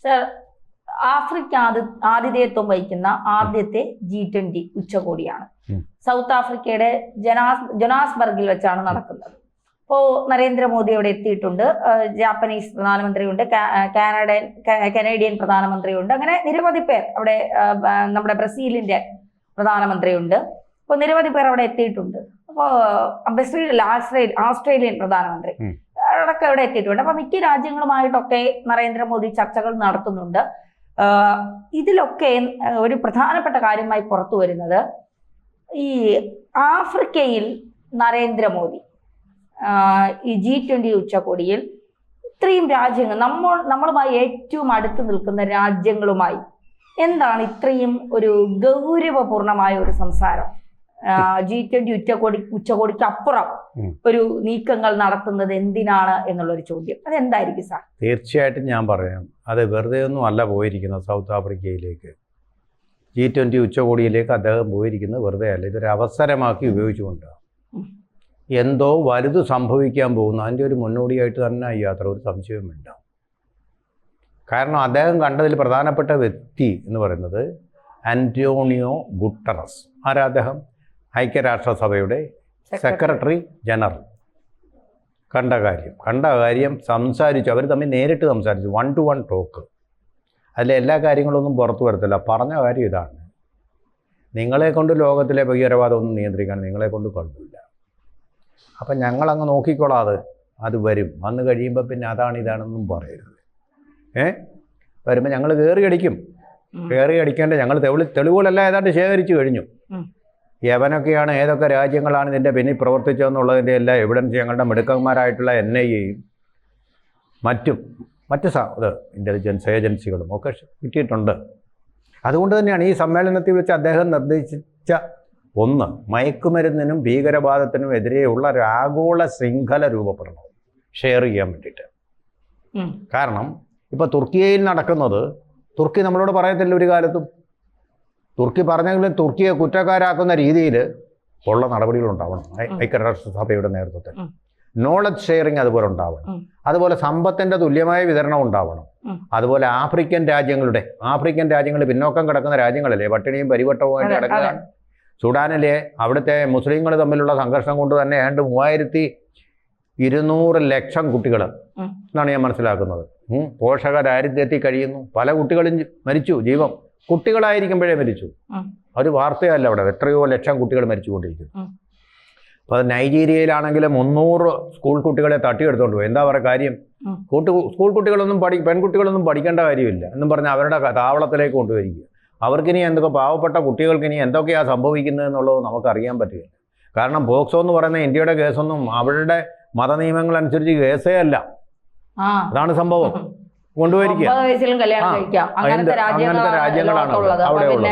Sir, Africa ആതിഥേയത്വം വഹിക്കുന്ന ആദ്യത്തെ G20 ഉച്ചകോടിയാണ്. സൗത്ത് ആഫ്രിക്കയുടെ ജൊനാസ്ബർഗിൽ വെച്ചാണ് നടക്കുന്നത്. ഇപ്പോൾ നരേന്ദ്രമോദി അവിടെ എത്തിയിട്ടുണ്ട്. ജാപ്പനീസ് പ്രധാനമന്ത്രിയുണ്ട്, കനേഡിയൻ പ്രധാനമന്ത്രിയുണ്ട്, അങ്ങനെ നിരവധി പേർ അവിടെ, നമ്മുടെ ബ്രസീലിന്റെ പ്രധാനമന്ത്രിയുണ്ട്. അപ്പോൾ നിരവധി പേർ അവിടെ എത്തിയിട്ടുണ്ട്. അപ്പോൾ ഓസ്ട്രേലിയൻ പ്രധാനമന്ത്രി അടക്കം അവിടെ എത്തിയിട്ടുണ്ട്. അപ്പൊ മിക്ക രാജ്യങ്ങളുമായിട്ടൊക്കെ നരേന്ദ്രമോദി ചർച്ചകൾ നടത്തുന്നുണ്ട്. ഇതിലൊക്കെ ഒരു പ്രധാനപ്പെട്ട കാര്യമായി പുറത്തു വരുന്നത്, ഈ ആഫ്രിക്കയിൽ നരേന്ദ്രമോദി ഈ G20 ഉച്ചകോടിയിൽ ഇത്രയും രാജ്യങ്ങൾ, നമ്മളുമായി ഏറ്റവും അടുത്ത് നിൽക്കുന്ന രാജ്യങ്ങളുമായി എന്താണ് ഇത്രയും ഒരു ഗൗരവപൂർണമായ ഒരു സംസാരം, G20 ഉച്ചകോടിക്ക് അപ്പുറം ഒരു നീക്കങ്ങൾ നടത്തുന്നത് എന്തിനാണ് എന്നുള്ളൊരു ചോദ്യം, അതെന്തായിരിക്കും സാർ? തീർച്ചയായിട്ടും ഞാൻ പറയാം, അത് വെറുതെ ഒന്നും അല്ല പോയിരിക്കുന്നത് സൗത്ത് ആഫ്രിക്കയിലേക്ക്. G20 ഉച്ചകോടിയിലേക്ക് അദ്ദേഹം പോയിരിക്കുന്നത് വെറുതെ അല്ല, ഇതൊരു അവസരമാക്കി ഉപയോഗിച്ചുകൊണ്ട് എന്തോ വലുത് സംഭവിക്കാൻ പോകുന്നു, അതിൻ്റെ ഒരു മുന്നോടിയായിട്ട് തന്നെ ഈ യാത്ര, ഒരു സംശയവും വേണ്ട. കാരണം അദ്ദേഹം കണ്ടതിൽ പ്രധാനപ്പെട്ട വ്യക്തി എന്ന് പറയുന്നത് ആന്റോണിയോ ഗുട്ടറസ്. ആരാ അദ്ദേഹം? ഐക്യരാഷ്ട്രസഭയുടെ സെക്രട്ടറി ജനറൽ. കണ്ട കാര്യം സംസാരിച്ചു, അവർ തമ്മിൽ നേരിട്ട് സംസാരിച്ചു, 1-to-1 ടോക്ക്. അതിൽ എല്ലാ കാര്യങ്ങളൊന്നും പുറത്തു വരത്തില്ല. പറഞ്ഞ കാര്യം ഇതാണ്: നിങ്ങളെ കൊണ്ട് ലോകത്തിലെ ഭീകരവാദം ഒന്നും നിയന്ത്രിക്കാൻ നിങ്ങളെ കൊണ്ട് കഴിവില്ല. അപ്പം ഞങ്ങളങ്ങ് നോക്കിക്കോളാം, അത് വന്നു കഴിയുമ്പോൾ പിന്നെ അതാണ് ഇതാണെന്നും പറയരുത്. വരുമ്പോൾ ഞങ്ങൾ കയറി അടിക്കേണ്ട ഞങ്ങൾ തെളിവുകളെല്ലാം ഏതാണ്ട് ശേഖരിച്ചു കഴിഞ്ഞു. യവനൊക്കെയാണ്, ഏതൊക്കെ രാജ്യങ്ങളാണ് ഇതിൻ്റെ പിന്നിൽ പ്രവർത്തിച്ചതെന്നുള്ളതിൻ്റെ എല്ലാ എവിഡൻസ് ഞങ്ങളുടെ മിടുക്കന്മാരായിട്ടുള്ള NIA-യും മറ്റ് ഇൻ്റലിജൻസ് ഏജൻസികളും ഒക്കെ കിട്ടിയിട്ടുണ്ട്. അതുകൊണ്ട് തന്നെയാണ് ഈ സമ്മേളനത്തിൽ വെച്ച് അദ്ദേഹം നിർദ്ദേശിച്ച ഒന്ന്, മയക്കുമരുന്നിനും ഭീകരവാദത്തിനും എതിരെയുള്ള ഒരു ആഗോള ശൃംഖല രൂപപ്പെടണം, ഷെയർ ചെയ്യാൻ വേണ്ടിയിട്ട്. കാരണം ഇപ്പോൾ തുർക്കിയയിൽ നടക്കുന്നത്, തുർക്കി നമ്മളോട് പറയത്തില്ല ഒരു കാലത്തും. തുർക്കി പറഞ്ഞെങ്കിലും തുർക്കിയെ കുറ്റക്കാരാക്കുന്ന രീതിയിൽ ഉള്ള നടപടികളുണ്ടാവണം ഐക്യരാഷ്ട്രസഭയുടെ നേതൃത്വത്തിൽ. നോളജ് ഷെയറിങ് അതുപോലെ ഉണ്ടാവണം. അതുപോലെ സമ്പത്തിൻ്റെ തുല്യമായ വിതരണം ഉണ്ടാവണം. അതുപോലെ ആഫ്രിക്കൻ രാജ്യങ്ങൾ പിന്നോക്കം കിടക്കുന്ന രാജ്യങ്ങളല്ലേ, പട്ടിണിയും പരിവട്ടവുമായിട്ട് കിടക്കുകയാണ്. സുഡാനിലെ അവിടുത്തെ മുസ്ലിങ്ങൾ തമ്മിലുള്ള സംഘർഷം കൊണ്ട് തന്നെ ഏതാണ്ട് 3200 ലക്ഷം കുട്ടികൾ എന്നാണ് ഞാൻ മനസ്സിലാക്കുന്നത് പോഷക ദാരിദ്ര്യത്തിൽ കഴിയുന്നു. പല കുട്ടികളും മരിച്ചു, കുട്ടികളായിരിക്കുമ്പോഴേ മരിച്ചു. ഒരു വാർത്തയല്ല, അവിടെ എത്രയോ ലക്ഷം കുട്ടികൾ മരിച്ചുകൊണ്ടിരിക്കുന്നു. അപ്പോൾ അത് നൈജീരിയയിലാണെങ്കിലും 300 സ്കൂൾ കുട്ടികളെ തട്ടിയെടുത്തോണ്ട് പോയി. എന്താ പറയുക കാര്യം? സ്കൂൾ കുട്ടികളൊന്നും പെൺകുട്ടികളൊന്നും പഠിക്കേണ്ട കാര്യമില്ല എന്നും പറഞ്ഞ് അവരുടെ താവളത്തിലേക്ക് കൊണ്ടുവരിക. അവർക്കിനി എന്തൊക്കെ, പാവപ്പെട്ട കുട്ടികൾക്കിനി എന്തൊക്കെയാണ് സംഭവിക്കുന്നത് എന്നുള്ളത് നമുക്കറിയാൻ പറ്റുകയില്ല. കാരണം പോക്സോ എന്ന് പറയുന്ന ഇന്ത്യയുടെ കേസൊന്നും അവരുടെ മതനിയമങ്ങൾ അനുസരിച്ച് കേസേ അല്ല. അതാണ് സംഭവം. കൊണ്ടുവരിക അങ്ങനത്തെ രാജ്യങ്ങളാണ് അവിടെ ഉള്ളത്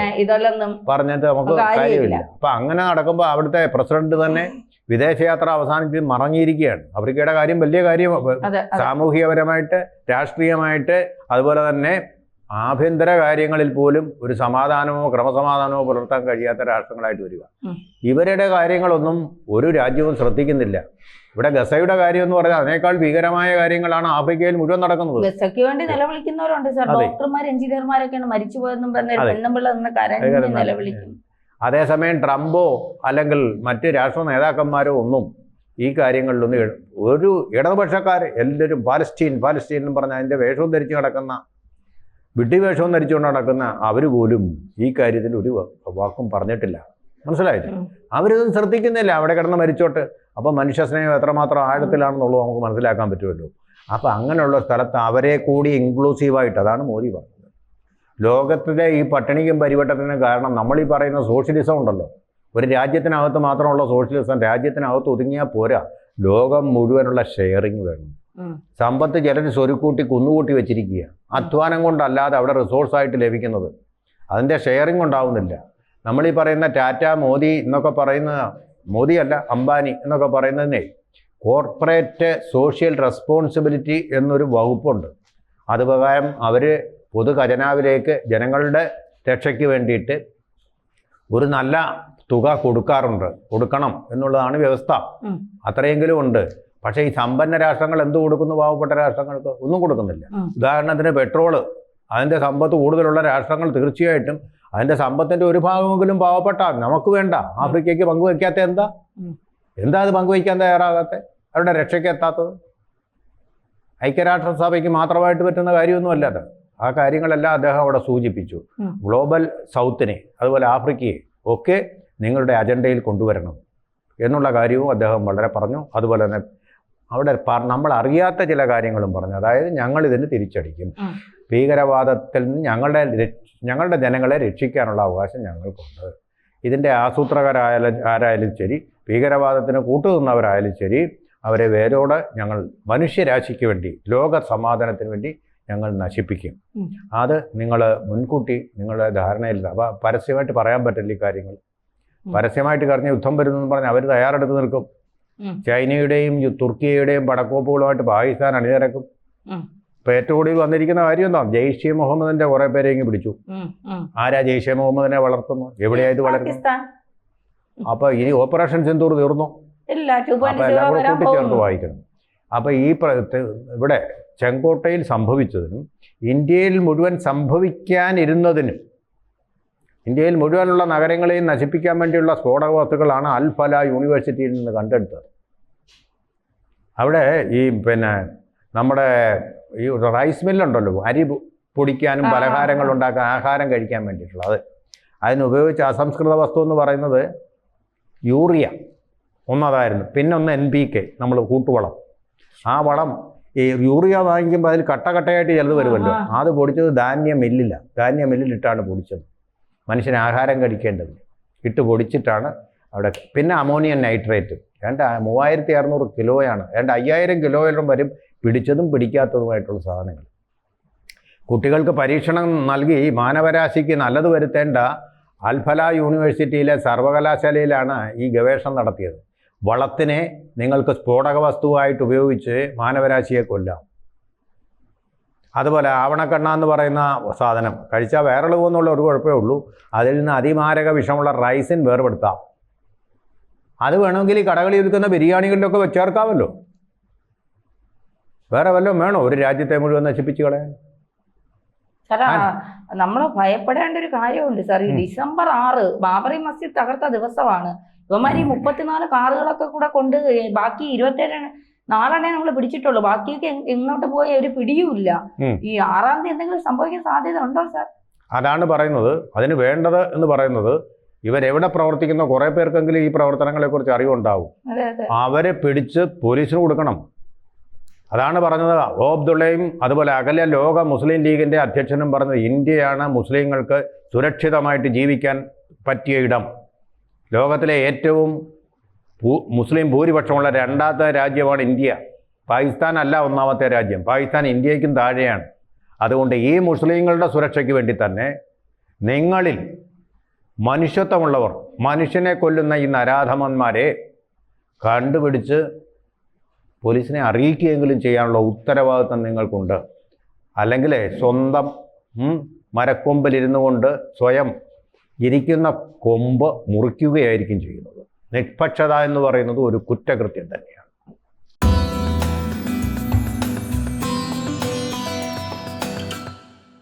പറഞ്ഞിട്ട് നമുക്ക് കാര്യമില്ല. അപ്പൊ അങ്ങനെ നടക്കുമ്പോൾ അവിടുത്തെ പ്രസിഡന്റ് തന്നെ വിദേശയാത്ര അവസാനിച്ച് മറങ്ങിയിരിക്കുകയാണ്. ആഫ്രിക്കയുടെ കാര്യം വലിയ കാര്യം, സാമൂഹികപരമായിട്ട്, രാഷ്ട്രീയമായിട്ട്, അതുപോലെ തന്നെ ആഭ്യന്തര കാര്യങ്ങളിൽ പോലും ഒരു സമാധാനമോ ക്രമസമാധാനമോ പുലർത്താൻ കഴിയാത്ത രാഷ്ട്രങ്ങളായിട്ട് വരിക. ഇവരുടെ കാര്യങ്ങളൊന്നും ഒരു രാജ്യവും ശ്രദ്ധിക്കുന്നില്ല. ഇവിടെ ഗസയുടെ കാര്യം എന്ന് പറഞ്ഞാൽ അതിനേക്കാൾ ഭീകരമായ കാര്യങ്ങളാണ് ആഫ്രിക്കയിൽ മുഴുവൻ നടക്കുന്നത്. ഗസയ്ക്ക് വേണ്ടി നിലവിളിക്കുന്നവരുണ്ട് സാർ, ഡോക്ടർമാർ എഞ്ചിനീയർമാരൊക്കെയാണ് മരിച്ചു പോയെന്നും നിലവിളിക്കുന്നു. അതേസമയം ട്രംപോ അല്ലെങ്കിൽ മറ്റ് രാഷ്ട്ര നേതാക്കന്മാരോ ഒന്നും ഈ കാര്യങ്ങളിലൊന്നും, ഒരു ഇടതുപക്ഷക്കാർ എല്ലാവരും പാലസ്തീൻ എന്നും പറഞ്ഞാൽ അതിൻ്റെ വേഷവും ധരിച്ച് നടക്കുന്ന, വിഡ്ഢിവേഷവും ധരിച്ചുകൊണ്ട് നടക്കുന്ന അവർ പോലും ഈ കാര്യത്തിൽ ഒരു വാക്കും പറഞ്ഞിട്ടില്ല. മനസ്സിലായില്ലേ? അവരിതൊന്നും ശ്രദ്ധിക്കുന്നില്ല. അവിടെ കിടന്ന് മരിച്ചോട്ട്. അപ്പം മനുഷ്യസ്നേഹം എത്രമാത്രം ആഴത്തിലാണെന്നുള്ളത് നമുക്ക് മനസ്സിലാക്കാൻ പറ്റുമല്ലോ. അപ്പം അങ്ങനെയുള്ള സ്ഥലത്ത് അവരെ കൂടി ഇൻക്ലൂസീവായിട്ട്, അതാണ് മോദി പറഞ്ഞത്. ലോകത്തിലെ ഈ പട്ടിണിക്കും പരിവട്ടത്തിനും കാരണം നമ്മൾ ഈ പറയുന്ന സോഷ്യലിസം ഉണ്ടല്ലോ. ഒരു രാജ്യത്തിനകത്ത് മാത്രമുള്ള സോഷ്യലിസം രാജ്യത്തിനകത്ത് ഒതുങ്ങിയാൽ പോരാ, ലോകം മുഴുവനുള്ള ഷെയറിങ് വേണം. സമ്പത്ത് ചിലർ സ്വരുക്കൂട്ടി കുന്നുകൂട്ടി വെച്ചിരിക്കുക, അധ്വാനം കൊണ്ടല്ലാതെ അവിടെ റിസോഴ്സായിട്ട് ലഭിക്കുന്നത്. അതിൻ്റെ ഷെയറിങ് ഉണ്ടാവുന്നില്ല. നമ്മളീ പറയുന്ന ടാറ്റ, മോദി എന്നൊക്കെ പറയുന്ന, മോദിയല്ല അംബാനി എന്നൊക്കെ പറയുന്നതിനെ കോർപ്പറേറ്റ് സോഷ്യൽ റെസ്പോൺസിബിലിറ്റി എന്നൊരു വകുപ്പുണ്ട്. അത് പ്രകാരം അവർ പൊതു ഖജനാവിലേക്ക് ജനങ്ങളുടെ രക്ഷയ്ക്ക് വേണ്ടിയിട്ട് ഒരു നല്ല തുക കൊടുക്കണം എന്നുള്ളതാണ് വ്യവസ്ഥ. അത്രയെങ്കിലും ഉണ്ട്. പക്ഷേ ഈ സമ്പന്ന രാഷ്ട്രങ്ങൾ എന്ത് കൊടുക്കുന്നു? പാവപ്പെട്ട രാഷ്ട്രങ്ങൾക്ക് ഒന്നും കൊടുക്കുന്നില്ല. ഉദാഹരണത്തിന് പെട്രോള് അതിൻ്റെ സമ്പത്ത് കൂടുതലുള്ള രാഷ്ട്രങ്ങൾ തീർച്ചയായിട്ടും അതിൻ്റെ സമ്പത്തിൻ്റെ ഒരു ഭാഗമെങ്കിലും പാവപ്പെട്ട നമുക്ക് വേണ്ട. ആഫ്രിക്കയ്ക്ക് പങ്കുവയ്ക്കാത്ത എന്താ അത് പങ്കുവയ്ക്കാൻ തയ്യാറാകാത്ത, അവരുടെ രക്ഷയ്ക്ക് എത്താത്തത്? ഐക്യരാഷ്ട്രസഭയ്ക്ക് മാത്രമായിട്ട് പറ്റുന്ന കാര്യമൊന്നുമല്ല അത്. ആ കാര്യങ്ങളെല്ലാം അദ്ദേഹം അവിടെ സൂചിപ്പിച്ചു. ഗ്ലോബൽ സൗത്തിനെ അതുപോലെ ആഫ്രിക്കയെ ഒക്കെ നിങ്ങളുടെ അജണ്ടയിൽ കൊണ്ടുവരണം എന്നുള്ള കാര്യവും അദ്ദേഹം വളരെ പറഞ്ഞു. അതുപോലെ തന്നെ അവിടെ നമ്മൾ അറിയാത്ത ചില കാര്യങ്ങളും പറഞ്ഞു. അതായത് ഞങ്ങളിതിന് തിരിച്ചടിക്കും, ഭീകരവാദത്തിൽ നിന്ന് ഞങ്ങളുടെ ജനങ്ങളെ രക്ഷിക്കാനുള്ള അവകാശം ഞങ്ങൾക്കുണ്ട്. ഇതിൻ്റെ ആസൂത്രകരായാലും ശരി, ഭീകരവാദത്തിന് കൂട്ടുനിന്നവരായാലും ശരി, അവരെ വേരോടെ ഞങ്ങൾ മനുഷ്യരാശിക്ക് വേണ്ടി, ലോക സമാധാനത്തിന് വേണ്ടി ഞങ്ങൾ നശിപ്പിക്കും. അത് നിങ്ങൾ മുൻകൂട്ടി നിങ്ങളുടെ ധാരണയില്ല. അപ്പോൾ പരസ്യമായിട്ട് പറയാൻ പറ്റില്ല ഈ കാര്യങ്ങൾ. പരസ്യമായിട്ട് പറഞ്ഞ യുദ്ധം വരുന്നെന്ന് പറഞ്ഞ് അവർ തയ്യാറെടുത്ത് നിൽക്കും. ചൈനയുടെയും തുർക്കിയുടെയും പടക്കോപ്പുകളുമായിട്ട് പാകിസ്ഥാൻ അണിനിരക്കും. ഇപ്പോൾ ഏറ്റവും കൂടുതൽ വന്നിരിക്കുന്ന കാര്യം എന്താ? ജെയ്ഷെ മുഹമ്മദിന്റെ കുറെ പേരെ ഇങ്ങ് പിടിച്ചു. ആരാ ജെയ്ഷെ മുഹമ്മദിനെ വളർത്തുന്നു? എവിടെയായത് വളരുന്നു? അപ്പൊ ഇനി ഓപ്പറേഷൻ സിന്ദൂർ തീർന്നു. അപ്പൊ എല്ലാം കൂടെ കൂട്ടിച്ചേർത്ത് വായിക്കണം. അപ്പൊ ഇവിടെ ചെങ്കോട്ടയിൽ സംഭവിച്ചതിനും ഇന്ത്യയിൽ മുഴുവൻ സംഭവിക്കാനിരുന്നതിനും, ഇന്ത്യയിൽ മുഴുവനുള്ള നഗരങ്ങളെയും നശിപ്പിക്കാൻ വേണ്ടിയുള്ള സ്ഫോടക വസ്തുക്കളാണ് അൽ-ഫല യൂണിവേഴ്സിറ്റിയിൽ നിന്ന് കണ്ടെടുത്തത്. അവിടെ ഈ നമ്മുടെ ഈ റൈസ് മില്ലുണ്ടല്ലോ, അരി പൊടിക്കാനും പലഹാരങ്ങൾ ഉണ്ടാക്കാൻ, ആഹാരം കഴിക്കാൻ വേണ്ടിയിട്ടുള്ളത്, അതിനുപയോഗിച്ച അസംസ്കൃത വസ്തു എന്ന് പറയുന്നത് യൂറിയ ഒന്നതായിരുന്നു. പിന്നെ ഒന്ന് NPK, നമ്മൾ കൂട്ടുവളം. ആ വളം ഈ യൂറിയ വാങ്ങിക്കുമ്പോൾ അതിൽ കട്ടയായിട്ട് ചിലത് വരുമല്ലോ, അത് പൊടിച്ചത് ധാന്യ മില്ലിലിട്ടാണ് പൊടിച്ചത്. മനുഷ്യന് ആഹാരം കഴിക്കേണ്ടത് ഇട്ട് പൊടിച്ചിട്ടാണ് അവിടെ. പിന്നെ അമോണിയം നൈട്രേറ്റ് 3600 കിലോയാണ്, 5000 കിലോയിലും വരും പിടിച്ചതും പിടിക്കാത്തതുമായിട്ടുള്ള സാധനങ്ങൾ. കുട്ടികൾക്ക് പരീക്ഷണം നൽകി മാനവരാശിക്ക് നല്ലത് വരുത്തേണ്ട അൽ-ഫല യൂണിവേഴ്സിറ്റിയിലെ സർവകലാശാലയിലാണ് ഈ ഗവേഷണം നടത്തിയത്. വളത്തിനെ നിങ്ങൾക്ക് സ്ഫോടക വസ്തുവായിട്ട് ഉപയോഗിച്ച് മാനവരാശിയെ കൊല്ലാം. അതുപോലെ ആവണക്കണ്ണ എന്ന് പറയുന്ന സാധനം കഴിച്ചാൽ വയറിള് പോകുന്നുള്ള ഒരു കുഴപ്പമേ ഉള്ളൂ. അതിൽ നിന്ന് അതിമാരക വിഷമുള്ള റൈസിൻ വേർപെടുത്താം. അത് വേണമെങ്കിൽ ഈ കടകളിൽ വിൽക്കുന്ന ബിരിയാണികളിലൊക്കെ ചേർക്കാമല്ലോ. വേറെ വല്ലതും വേണോ ഒരു രാജ്യത്തെ മുഴുവൻ നശിപ്പിച്ച് കളയാൻ? നമ്മൾ ഭയപ്പെടേണ്ട ഒരു കാര്യമുണ്ട് സാർ. ഈ ഡിസംബർ 6 ബാബറി മസ്ജിദ് തകർത്ത ദിവസമാണ്. ഇവന്മാർ ഈ 34 കാറുകളൊക്കെ കൂടെ കൊണ്ട് ബാക്കി 27 നാളെ നമ്മൾ പിടിച്ചിട്ടുള്ളൂ. ബാക്കിയൊക്കെ എങ്ങോട്ട് പോയ ഒരു പിടിയുമില്ല. ഈ 6-ാം തീയതി എന്തെങ്കിലും സംഭവിക്കാൻ സാധ്യത ഉണ്ടോ സാർ? അതാണ് പറയുന്നത്. അതിന് വേണ്ടത് എന്ന് പറയുന്നത് ഇവരെവിടെ പ്രവർത്തിക്കുന്ന കുറേ പേർക്കെങ്കിലും ഈ പ്രവർത്തനങ്ങളെക്കുറിച്ച് അറിവുണ്ടാവും. അവരെ പിടിച്ച് പോലീസിന് കൊടുക്കണം. അതാണ് പറഞ്ഞത്. അബ്ദുള്ളയും അതുപോലെ അകല ലോക മുസ്ലിം ലീഗിൻ്റെ അധ്യക്ഷനും പറഞ്ഞത് ഇന്ത്യയാണ് മുസ്ലിങ്ങൾക്ക് സുരക്ഷിതമായിട്ട് ജീവിക്കാൻ പറ്റിയ ഇടം. ലോകത്തിലെ ഏറ്റവും മുസ്ലിം ഭൂരിപക്ഷമുള്ള 2ാമത്തെ രാജ്യമാണ് ഇന്ത്യ. പാകിസ്ഥാൻ അല്ല 1ാമത്തെ രാജ്യം. പാകിസ്ഥാൻ ഇന്ത്യയ്ക്കും താഴെയാണ്. അതുകൊണ്ട് ഈ മുസ്ലിങ്ങളുടെ സുരക്ഷയ്ക്ക് വേണ്ടി തന്നെ നിങ്ങളിൽ മനുഷ്യത്വമുള്ളവർ, മനുഷ്യനെ കൊല്ലുന്ന ഈ നരാധമന്മാരെ കണ്ടുപിടിച്ച് പോലീസിനെ അറിയിക്കുകയെങ്കിലും ചെയ്യാനുള്ള ഉത്തരവാദിത്വം നിങ്ങൾക്കുണ്ട്. അല്ലെങ്കിൽ സ്വന്തം മരക്കൊമ്പിലിരുന്നു കൊണ്ട് സ്വയം ഇരിക്കുന്ന കൊമ്പ് മുറിക്കുകയായിരിക്കും ചെയ്യുന്നത്. നിഷ്പക്ഷത എന്ന് പറയുന്നത് ഒരു കുറ്റകൃത്യം തന്നെയാണ്.